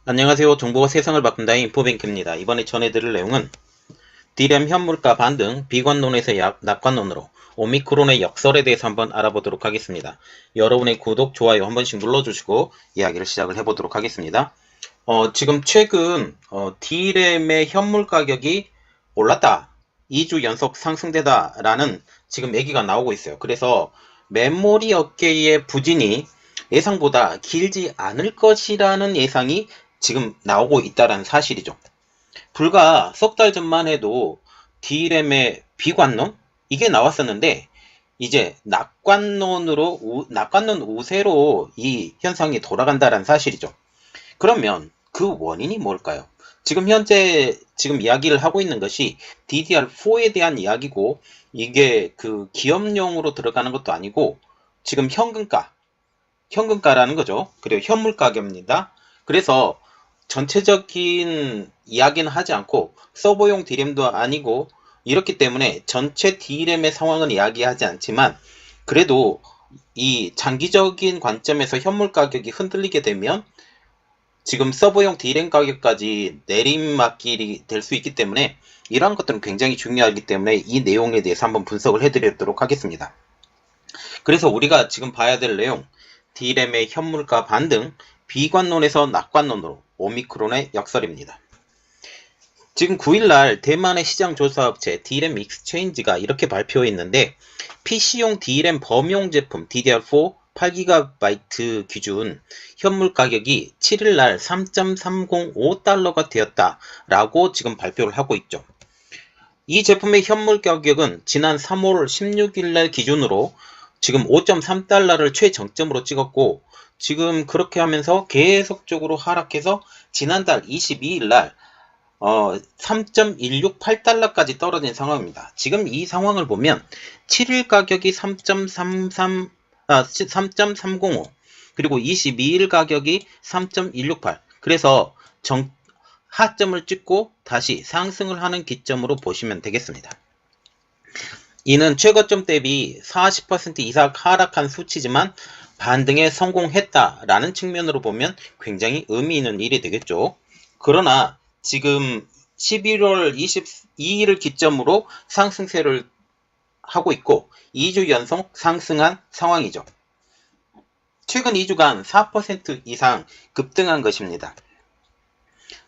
안녕하세요. 정보가 세상을 바꾼다 인포뱅크입니다. 이번에 전해드릴 내용은 D램 현물가 반등, 비관론에서 낙관론으로 오미크론의 역설에 대해서 한번 알아보도록 하겠습니다. 여러분의 구독, 좋아요 한 번씩 눌러주시고 이야기를 시작을 해보도록 하겠습니다. 지금 최근 D램의 현물 가격이 올랐다. 2주 연속 상승되다 라는 지금 얘기가 나오고 있어요. 그래서 메모리 업계의 부진이 예상보다 길지 않을 것이라는 예상이 지금 나오고 있다는 사실이죠. 불과 석 달 전만 해도 D램의 비관론? 이게 나왔었는데 이제 낙관론 우세로 이 현상이 돌아간다는 사실이죠. 그러면 그 원인이 뭘까요? 지금 현재 이야기를 하고 있는 것이 DDR4에 대한 이야기고, 이게 그 기업용으로 들어가는 것도 아니고 지금 현금가라는 거죠. 그리고 현물 가격입니다. 그래서 전체적인 이야기는 하지 않고 서버용 D램도 아니고 이렇기 때문에 전체 D램의 상황은 이야기하지 않지만, 그래도 이 장기적인 관점에서 현물 가격이 흔들리게 되면 지금 서버용 D램 가격까지 내리막길이 될 수 있기 때문에 이러한 것들은 굉장히 중요하기 때문에 이 내용에 대해서 한번 분석을 해드리도록 하겠습니다. 그래서 우리가 지금 봐야 될 내용, D램의 현물가 반등, 비관론에서 낙관론으로 오미크론의 역설입니다. 지금 9일날 대만의 시장조사업체 D램 익스체인지가 이렇게 발표했는데, PC용 D램 범용 제품 DDR4 8GB 기준 현물 가격이 7일날 3.305달러가 되었다라고 지금 발표를 하고 있죠. 이 제품의 현물 가격은 지난 3월 16일날 기준으로 지금 5.3달러를 최정점으로 찍었고, 지금 그렇게 하면서 계속적으로 하락해서 지난달 22일날 3.168달러까지 떨어진 상황입니다. 지금 이 상황을 보면 7일 가격이 3.305, 그리고 22일 가격이 3.168, 그래서 하점을 찍고 다시 상승을 하는 기점으로 보시면 되겠습니다. 이는 최고점 대비 40% 이상 하락한 수치지만 반등에 성공했다라는 측면으로 보면 굉장히 의미 있는 일이 되겠죠. 그러나 지금 11월 22일을 기점으로 상승세를 하고 있고 2주 연속 상승한 상황이죠. 최근 2주간 4% 이상 급등한 것입니다.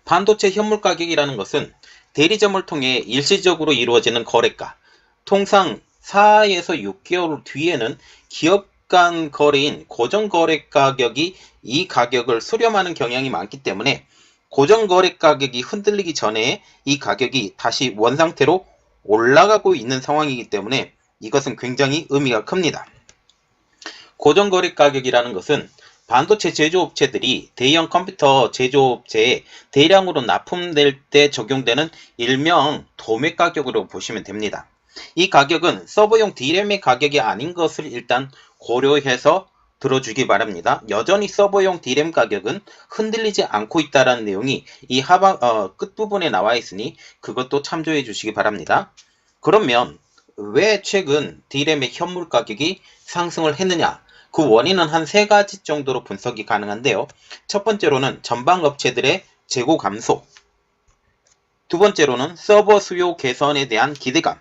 반도체 현물 가격이라는 것은 대리점을 통해 일시적으로 이루어지는 거래가, 통상 4에서 6개월 뒤에는 기업 간 거래인 고정거래 가격이 이 가격을 수렴하는 경향이 많기 때문에 고정거래 가격이 흔들리기 전에 이 가격이 다시 원상태로 올라가고 있는 상황이기 때문에 이것은 굉장히 의미가 큽니다. 고정거래 가격이라는 것은 반도체 제조업체들이 대형 컴퓨터 제조업체에 대량으로 납품될 때 적용되는 일명 도매 가격으로 보시면 됩니다. 이 가격은 서버용 D램의 가격이 아닌 것을 일단 고려해서 들어주기 바랍니다. 여전히 서버용 D램 가격은 흔들리지 않고 있다는 내용이 이 끝부분에 나와 있으니 그것도 참조해 주시기 바랍니다. 그러면 왜 최근 D램의 현물 가격이 상승을 했느냐? 그 원인은 한 세 가지 정도로 분석이 가능한데요. 첫 번째로는 전방 업체들의 재고 감소, 두 번째로는 서버 수요 개선에 대한 기대감,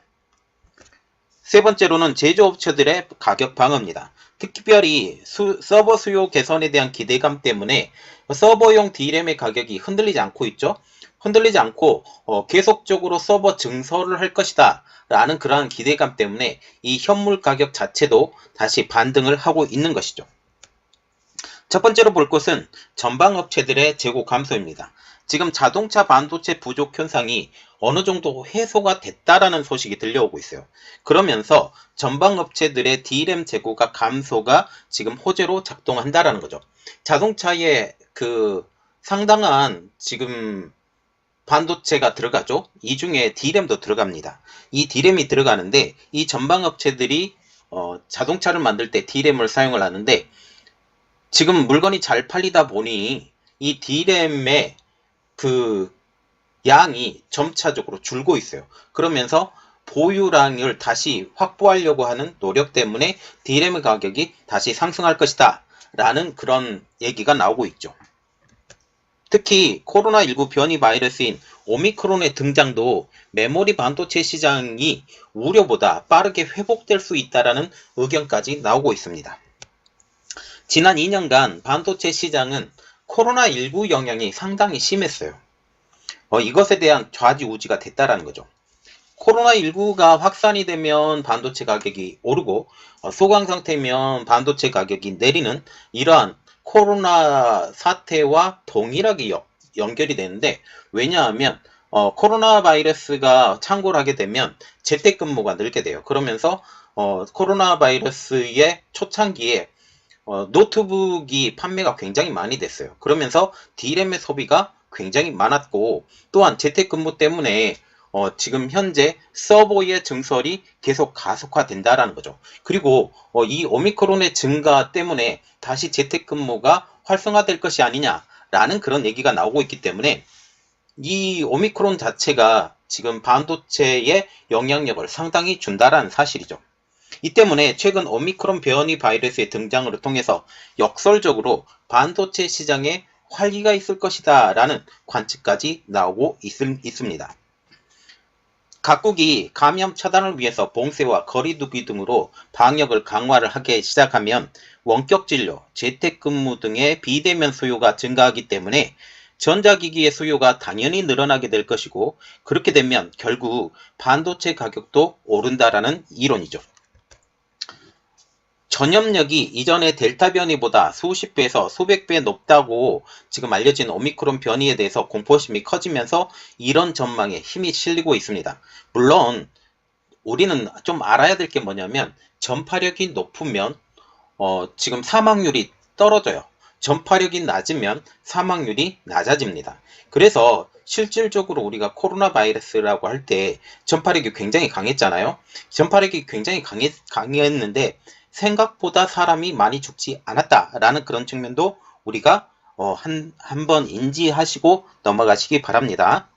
세 번째로는 제조업체들의 가격 방어입니다. 특별히 서버 수요 개선에 대한 기대감 때문에 서버용 D램의 가격이 흔들리지 않고 있죠. 흔들리지 않고 계속적으로 서버 증설을 할 것이다 라는 그러한 기대감 때문에 이 현물 가격 자체도 다시 반등을 하고 있는 것이죠. 첫 번째로 볼 것은 전방 업체들의 재고 감소입니다. 지금 자동차 반도체 부족 현상이 어느 정도 해소가 됐다라는 소식이 들려오고 있어요. 그러면서 전방 업체들의 D램 재고가 감소가 지금 호재로 작동한다라는 거죠. 자동차에 그 상당한 지금 반도체가 들어가죠. 이 중에 D램도 들어갑니다. 이 D램이 들어가는데 이 전방 업체들이 자동차를 만들 때 D램을 사용을 하는데, 지금 물건이 잘 팔리다 보니 이 D램의 그 양이 점차적으로 줄고 있어요. 그러면서 보유량을 다시 확보하려고 하는 노력 때문에 D램의 가격이 다시 상승할 것이다 라는 그런 얘기가 나오고 있죠. 특히 코로나19 변이 바이러스인 오미크론의 등장도 메모리 반도체 시장이 우려보다 빠르게 회복될 수 있다는 의견까지 나오고 있습니다. 지난 2년간 반도체 시장은 코로나19 영향이 상당히 심했어요. 이것에 대한 좌지우지가 됐다라는 거죠. 코로나19가 확산이 되면 반도체 가격이 오르고 소강 상태면 반도체 가격이 내리는 이러한 코로나 사태와 동일하게 연결이 되는데, 왜냐하면 코로나 바이러스가 창궐 하게 되면 재택근무가 늘게 돼요. 그러면서 코로나 바이러스의 초창기에 노트북이 판매가 굉장히 많이 됐어요. 그러면서 D램의 소비가 굉장히 많았고, 또한 재택근무 때문에 지금 현재 서버의 증설이 계속 가속화된다라는 거죠. 그리고 이 오미크론의 증가 때문에 다시 재택근무가 활성화될 것이 아니냐라는 그런 얘기가 나오고 있기 때문에 이 오미크론 자체가 지금 반도체에 영향력을 상당히 준다라는 사실이죠. 이 때문에 최근 오미크론 변이 바이러스의 등장을 통해서 역설적으로 반도체 시장에 활기가 있을 것이다 라는 관측까지 나오고 있습니다. 각국이 감염 차단을 위해서 봉쇄와 거리두기 등으로 방역을 강화를 하기 시작하면 원격 진료, 재택근무 등의 비대면 수요가 증가하기 때문에 전자기기의 수요가 당연히 늘어나게 될 것이고, 그렇게 되면 결국 반도체 가격도 오른다라는 이론이죠. 전염력이 이전의 델타 변이보다 수십 배에서 수백 배 높다고 지금 알려진 오미크론 변이에 대해서 공포심이 커지면서 이런 전망에 힘이 실리고 있습니다. 물론 우리는 좀 알아야 될 게 뭐냐면, 전파력이 높으면 지금 사망률이 떨어져요. 전파력이 낮으면 사망률이 낮아집니다. 그래서 실질적으로 우리가 코로나 바이러스라고 할 때 전파력이 굉장히 강했잖아요. 전파력이 굉장히 강했는데 생각보다 사람이 많이 죽지 않았다라는 그런 측면도 우리가 한번 인지하시고 넘어가시기 바랍니다.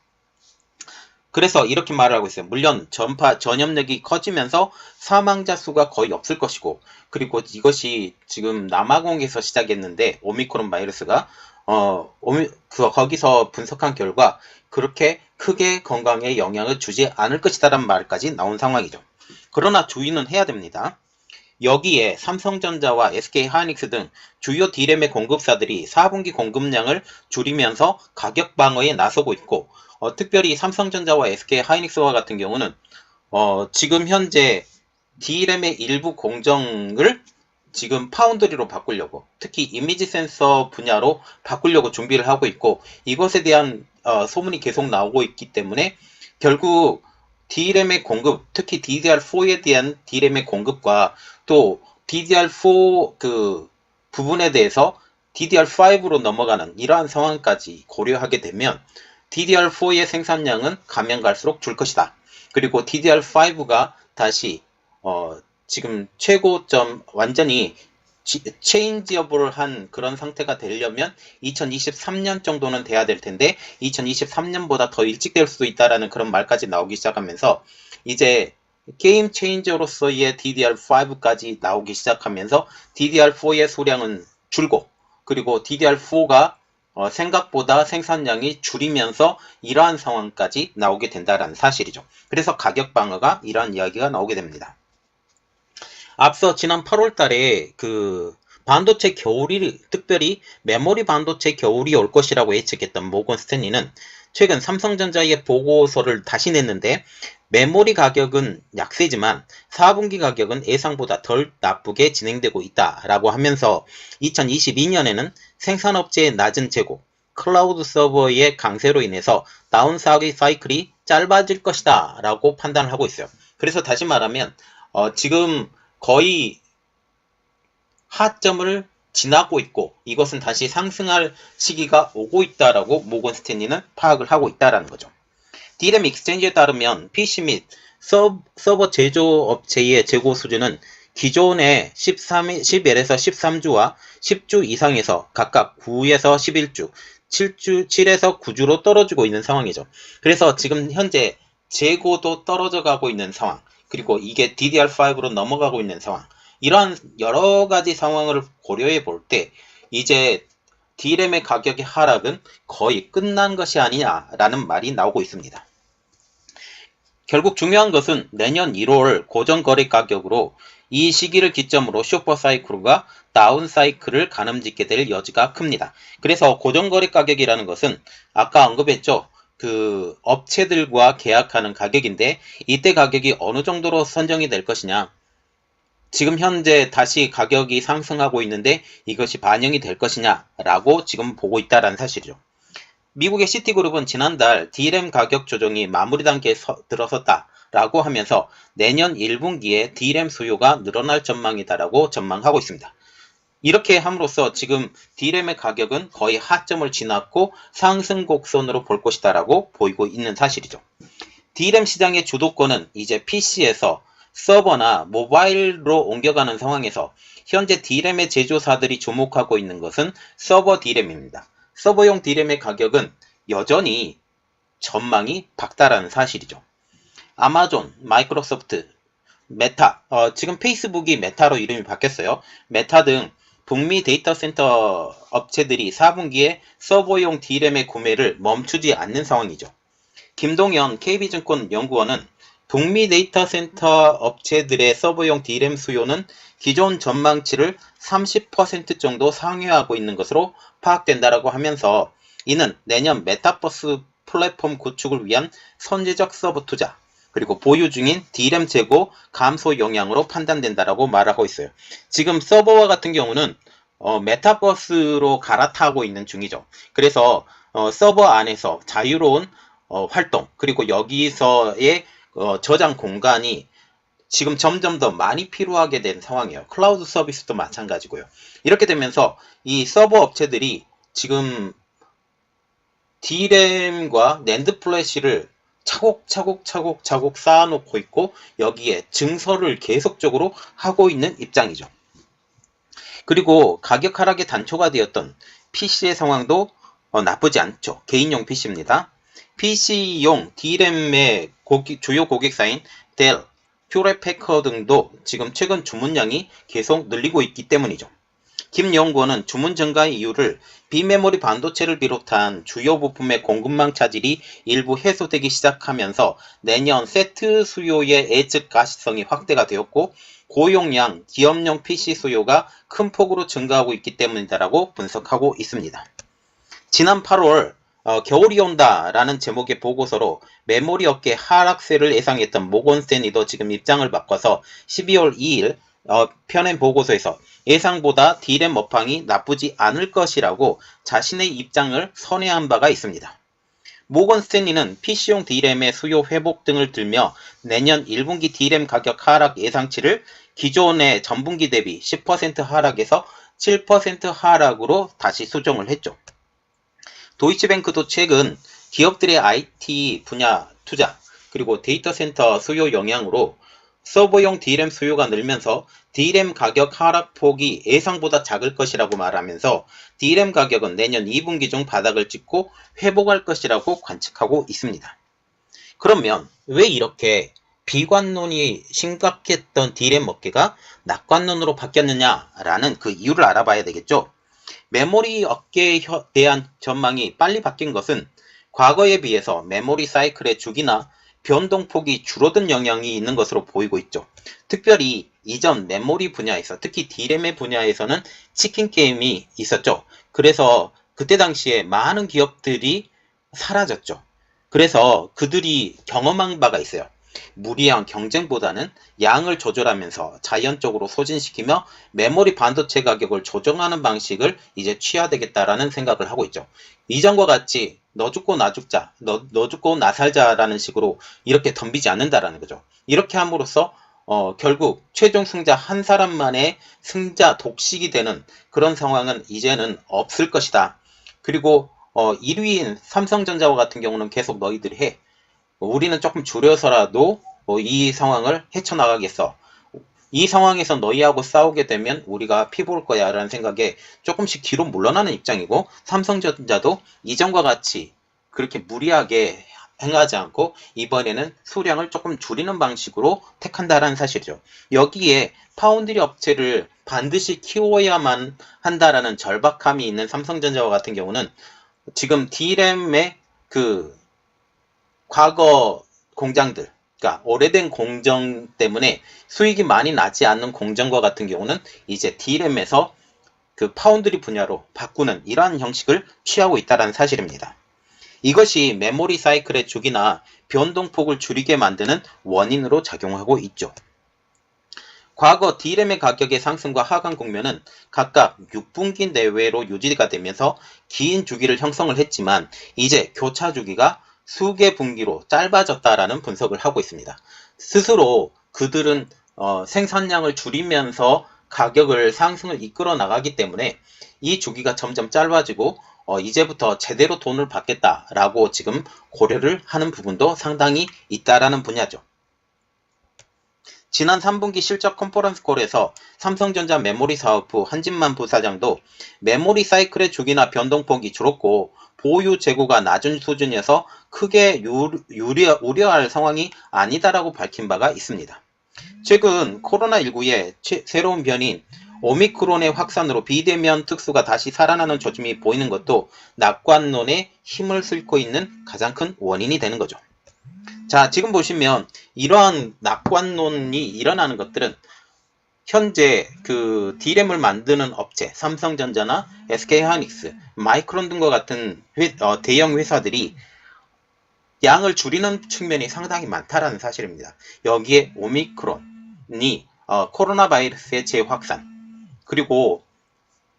그래서 이렇게 말을 하고 있어요. 물론 전염력이 커지면서 사망자 수가 거의 없을 것이고, 그리고 이것이 지금 남아공에서 시작했는데 오미크론 바이러스가 거기서 분석한 결과 그렇게 크게 건강에 영향을 주지 않을 것이다라는 말까지 나온 상황이죠. 그러나 주의는 해야 됩니다. 여기에 삼성전자와 SK하이닉스 등 주요 D램의 공급사들이 4분기 공급량을 줄이면서 가격 방어에 나서고 있고, 특별히 삼성전자와 SK하이닉스와 같은 경우는 지금 현재 D램의 일부 공정을 지금 파운드리로 바꾸려고, 특히 이미지 센서 분야로 바꾸려고 준비를 하고 있고, 이것에 대한 소문이 계속 나오고 있기 때문에 결국 D램의 공급, 특히 DDR4에 대한 D램의 공급과 또 DDR4 그 부분에 대해서 DDR5로 넘어가는 이러한 상황까지 고려하게 되면 DDR4의 생산량은 가면 갈수록 줄 것이다. 그리고 DDR5가 다시 지금 최고점 완전히 체인지업을 한 그런 상태가 되려면 2023년 정도는 돼야 될 텐데 2023년보다 더 일찍 될 수도 있다라는 그런 말까지 나오기 시작하면서 이제 게임 체인저로서의 DDR5까지 나오기 시작하면서 DDR4의 수량은 줄고, 그리고 DDR4가 생각보다 생산량이 줄이면서 이러한 상황까지 나오게 된다는 사실이죠. 그래서 가격 방어가 이러한 이야기가 나오게 됩니다. 앞서 지난 8월 달에 그 반도체 겨울이, 특별히 메모리 반도체 겨울이 올 것이라고 예측했던 모건 스탠리는 최근 삼성전자의 보고서를 다시 냈는데, 메모리 가격은 약세지만 4분기 가격은 예상보다 덜 나쁘게 진행되고 있다라고 하면서 2022년에는 생산업체의 낮은 재고, 클라우드 서버의 강세로 인해서 다운 사이클이 짧아질 것이다 라고 판단을 하고 있어요. 그래서 다시 말하면 지금 거의 하점을 지나고 있고 이것은 다시 상승할 시기가 오고 있다라고 모건 스탠리는 파악을 하고 있다라는 거죠. D램 익스체인지에 따르면 PC 및 서버 제조업체의 재고 수준은 기존의 11에서 13주와 10주 이상에서 각각 9에서 11주, 7에서 9주로 떨어지고 있는 상황이죠. 그래서 지금 현재 재고도 떨어져 가고 있는 상황, 그리고 이게 DDR5로 넘어가고 있는 상황, 이러한 여러 가지 상황을 고려해 볼 때 이제 D램의 가격의 하락은 거의 끝난 것이 아니냐라는 말이 나오고 있습니다. 결국 중요한 것은 내년 1월 고정거래 가격으로 이 시기를 기점으로 슈퍼사이클과 다운사이클을 가늠짓게 될 여지가 큽니다. 그래서 고정거래 가격이라는 것은 아까 언급했죠. 그 업체들과 계약하는 가격인데 이때 가격이 어느 정도로 선정이 될 것이냐. 지금 현재 다시 가격이 상승하고 있는데 이것이 반영이 될 것이냐라고 지금 보고 있다는 사실이죠. 미국의 시티그룹은 지난달 D램 가격 조정이 마무리 단계에 들어섰다라고 하면서 내년 1분기에 D램 수요가 늘어날 전망이다라고 전망하고 있습니다. 이렇게 함으로써 지금 D램의 가격은 거의 하점을 지났고 상승 곡선으로 볼 것이다라고 보이고 있는 사실이죠. D램 시장의 주도권은 이제 PC에서 서버나 모바일로 옮겨가는 상황에서 현재 D램의 제조사들이 주목하고 있는 것은 서버 D램입니다. 서버용 D램의 가격은 여전히 전망이 밝다라는 사실이죠. 아마존, 마이크로소프트, 메타, 지금 페이스북이 메타로 이름이 바뀌었어요. 메타 등 북미 데이터 센터 업체들이 4분기에 서버용 D램의 구매를 멈추지 않는 상황이죠. 김동현 KB증권 연구원은 북미 데이터 센터 업체들의 서버용 D램 수요는 기존 전망치를 30% 정도 상회하고 있는 것으로 파악된다라고 하면서 이는 내년 메타버스 플랫폼 구축을 위한 선제적 서버 투자 그리고 보유 중인 D램 재고 감소 영향으로 판단된다라고 말하고 있어요. 지금 서버와 같은 경우는 메타버스로 갈아타고 있는 중이죠. 그래서 서버 안에서 자유로운 활동 그리고 여기서의 저장 공간이 지금 점점 더 많이 필요하게 된 상황이에요. 클라우드 서비스도 마찬가지고요. 이렇게 되면서 이 서버 업체들이 지금 D램과 낸드 플래시를 차곡차곡 쌓아놓고 있고 여기에 증설을 계속적으로 하고 있는 입장이죠. 그리고 가격 하락의 단초가 되었던 PC의 상황도 나쁘지 않죠. 개인용 PC입니다. PC용 D램의 주요 고객사인 델, 휴렛패커 등도 지금 최근 주문량이 계속 늘리고 있기 때문이죠. 김 연구원은 주문 증가의 이유를 비메모리 반도체를 비롯한 주요 부품의 공급망 차질이 일부 해소되기 시작하면서 내년 세트 수요의 예측 가시성이 확대가 되었고 고용량 기업용 PC 수요가 큰 폭으로 증가하고 있기 때문이다라고 분석하고 있습니다. 지난 8월 겨울이 온다 라는 제목의 보고서로 메모리 업계 하락세를 예상했던 모건스탠리도 지금 입장을 바꿔서 12월 2일 펴낸 보고서에서 예상보다 D램 업황이 나쁘지 않을 것이라고 자신의 입장을 선회한 바가 있습니다. 모건스탠리는 PC용 D램의 수요 회복 등을 들며 내년 1분기 D램 가격 하락 예상치를 기존의 전분기 대비 10% 하락에서 7% 하락으로 다시 수정을 했죠. 도이치뱅크도 최근 기업들의 IT 분야 투자 그리고 데이터 센터 수요 영향으로 서버용 D램 수요가 늘면서 D램 가격 하락폭이 예상보다 작을 것이라고 말하면서 D램 가격은 내년 2분기 중 바닥을 찍고 회복할 것이라고 관측하고 있습니다. 그러면 왜 이렇게 비관론이 심각했던 D램 업계가 낙관론으로 바뀌었느냐라는 그 이유를 알아봐야 되겠죠. 메모리 업계에 대한 전망이 빨리 바뀐 것은 과거에 비해서 메모리 사이클의 주기나 변동폭이 줄어든 영향이 있는 것으로 보이고 있죠. 특별히 이전 메모리 분야에서 특히 D램의 분야에서는 치킨 게임이 있었죠. 그래서 그때 당시에 많은 기업들이 사라졌죠. 그래서 그들이 경험한 바가 있어요. 무리한 경쟁보다는 양을 조절하면서 자연적으로 소진시키며 메모리 반도체 가격을 조정하는 방식을 이제 취해야 되겠다라는 생각을 하고 있죠. 이전과 같이 너 죽고 나 죽자, 너 죽고 나 살자라는 식으로 이렇게 덤비지 않는다라는 거죠. 이렇게 함으로써 결국 최종 승자 한 사람만의 승자 독식이 되는 그런 상황은 이제는 없을 것이다. 그리고 1위인 삼성전자와 같은 경우는 계속 너희들이 해. 우리는 조금 줄여서라도 이 상황을 헤쳐나가겠어. 이 상황에서 너희하고 싸우게 되면 우리가 피 볼 거야 라는 생각에 조금씩 뒤로 물러나는 입장이고 삼성전자도 이전과 같이 그렇게 무리하게 행하지 않고 이번에는 수량을 조금 줄이는 방식으로 택한다라는 사실이죠. 여기에 파운드리 업체를 반드시 키워야만 한다라는 절박함이 있는 삼성전자와 같은 경우는 지금 D램의 그 과거 공장들, 그러니까 오래된 공정 때문에 수익이 많이 나지 않는 공정과 같은 경우는 이제 D램에서 그 파운드리 분야로 바꾸는 이러한 형식을 취하고 있다는 사실입니다. 이것이 메모리 사이클의 주기나 변동폭을 줄이게 만드는 원인으로 작용하고 있죠. 과거 D램의 가격의 상승과 하강 국면은 각각 6분기 내외로 유지가 되면서 긴 주기를 형성을 했지만 이제 교차 주기가 수개 분기로 짧아졌다라는 분석을 하고 있습니다. 스스로 그들은 생산량을 줄이면서 가격을 상승을 이끌어 나가기 때문에 이 주기가 점점 짧아지고 이제부터 제대로 돈을 받겠다라고 지금 고려를 하는 부분도 상당히 있다라는 분야죠. 지난 3분기 실적 컨퍼런스 콜에서 삼성전자 메모리 사업부 한진만 부사장도 메모리 사이클의 주기나 변동폭이 줄었고 보유 재고가 낮은 수준이어서 크게 우려할 상황이 아니다라고 밝힌 바가 있습니다. 최근 코로나19의 새로운 변이인 오미크론의 확산으로 비대면 특수가 다시 살아나는 조짐이 보이는 것도 낙관론에 힘을 싣고 있는 가장 큰 원인이 되는 거죠. 자, 지금 보시면 이러한 낙관론이 일어나는 것들은 현재 그 D램을 만드는 업체, 삼성전자나 SK하이닉스, 마이크론 등과 같은 대형 회사들이 양을 줄이는 측면이 상당히 많다라는 사실입니다. 여기에 오미크론이 코로나 바이러스의 재확산, 그리고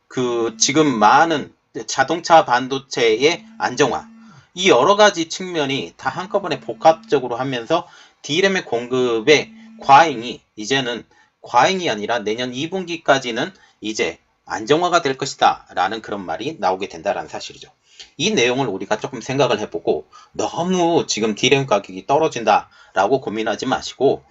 그 지금 많은 자동차 반도체의 안정화, 이 여러 가지 측면이 다 한꺼번에 복합적으로 하면서 D램의 공급의 과잉이 이제는 과잉이 아니라 내년 2분기까지는 이제 안정화가 될 것이다 라는 그런 말이 나오게 된다는 사실이죠. 이 내용을 우리가 조금 생각을 해보고 너무 지금 D램 가격이 떨어진다 라고 고민하지 마시고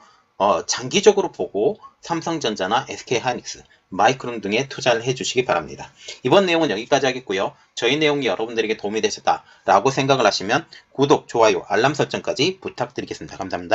장기적으로 보고 삼성전자나 SK하이닉스, 마이크론 등에 투자를 해주시기 바랍니다. 이번 내용은 여기까지 하겠고요. 저희 내용이 여러분들에게 도움이 되셨다라고 생각을 하시면 구독, 좋아요, 알람 설정까지 부탁드리겠습니다. 감사합니다.